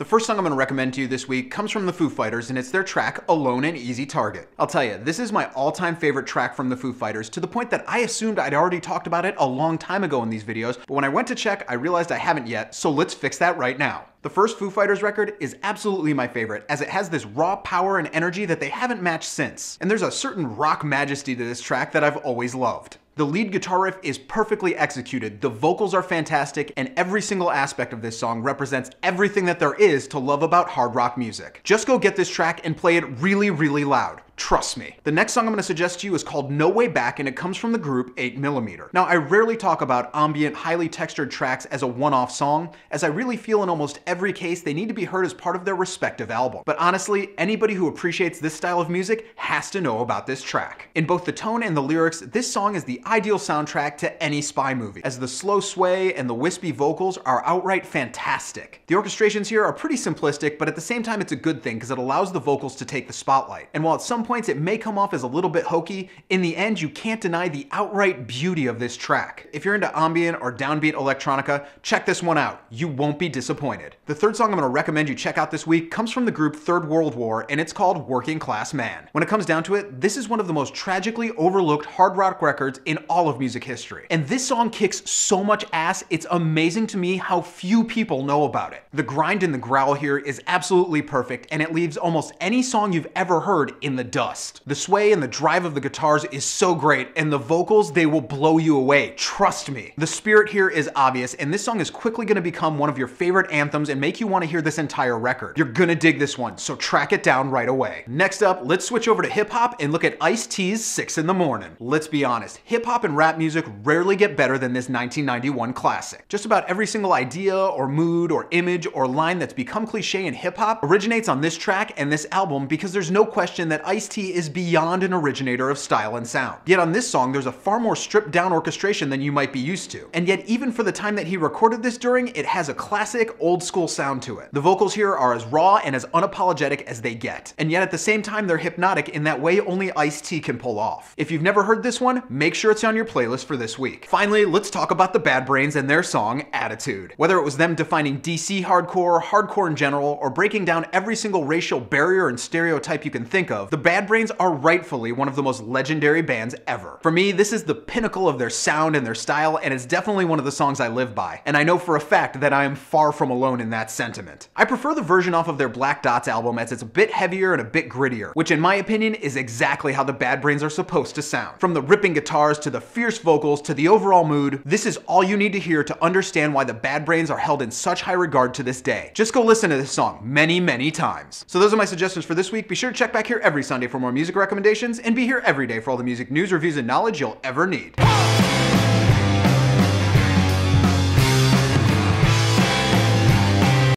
The first song I'm going to recommend to you this week comes from the Foo Fighters, and it's their track, Alone and Easy Target. I'll tell you, this is my all-time favorite track from the Foo Fighters, to the point that I assumed I'd already talked about it a long time ago in these videos, but when I went to check, I realized I haven't yet, so let's fix that right now. The first Foo Fighters record is absolutely my favorite, as it has this raw power and energy that they haven't matched since. And there's a certain rock majesty to this track that I've always loved. The lead guitar riff is perfectly executed, the vocals are fantastic, and every single aspect of this song represents everything that there is to love about hard rock music. Just go get this track and play it really, really loud. Trust me. The next song I'm going to suggest to you is called No Way Back, and it comes from the group 8mm. Now, I rarely talk about ambient, highly textured tracks as a one-off song, as I really feel in almost every case they need to be heard as part of their respective album. But honestly, anybody who appreciates this style of music has to know about this track. In both the tone and the lyrics, this song is the ideal soundtrack to any spy movie, as the slow sway and the wispy vocals are outright fantastic. The orchestrations here are pretty simplistic, but at the same time it's a good thing because it allows the vocals to take the spotlight. And while at some points it may come off as a little bit hokey, in the end you can't deny the outright beauty of this track. If you're into ambient or downbeat electronica, check this one out. You won't be disappointed. The third song I'm going to recommend you check out this week comes from the group Third World War, and it's called Working Class Man. When it comes down to it, this is one of the most tragically overlooked hard rock records in all of music history. And this song kicks so much ass, it's amazing to me how few people know about it. The grind and the growl here is absolutely perfect, and it leaves almost any song you've ever heard in the dust. The sway and the drive of the guitars is so great, and the vocals, they will blow you away, trust me. The spirit here is obvious, and this song is quickly going to become one of your favorite anthems and make you want to hear this entire record. You're gonna dig this one, so track it down right away. Next up, let's switch over to hip-hop and look at Ice-T's 6 in the Morning. Let's be honest, hip-hop and rap music rarely get better than this 1991 classic. Just about every single idea or mood or image or line that's become cliche in hip-hop originates on this track and this album, because there's no question that Ice-T is beyond an originator of style and sound. Yet on this song, there's a far more stripped down orchestration than you might be used to. And yet even for the time that he recorded this during, it has a classic old school sound to it. The vocals here are as raw and as unapologetic as they get. And yet at the same time, they're hypnotic in that way only Ice-T can pull off. If you've never heard this one, make sure it's on your playlist for this week. Finally, let's talk about the Bad Brains and their song, Attitude. Whether it was them defining DC hardcore, hardcore in general, or breaking down every single racial barrier and stereotype you can think of, the Bad Brains are rightfully one of the most legendary bands ever. For me, this is the pinnacle of their sound and their style, and it's definitely one of the songs I live by. And I know for a fact that I am far from alone in that sentiment. I prefer the version off of their Black Dots album, as it's a bit heavier and a bit grittier, which in my opinion is exactly how the Bad Brains are supposed to sound. From the ripping guitars to the fierce vocals to the overall mood, this is all you need to hear to understand why the Bad Brains are held in such high regard to this day. Just go listen to this song many, many times. So those are my suggestions for this week. Be sure to check back here every Sunday for more music recommendations, and be here every day for all the music news, reviews, and knowledge you'll ever need.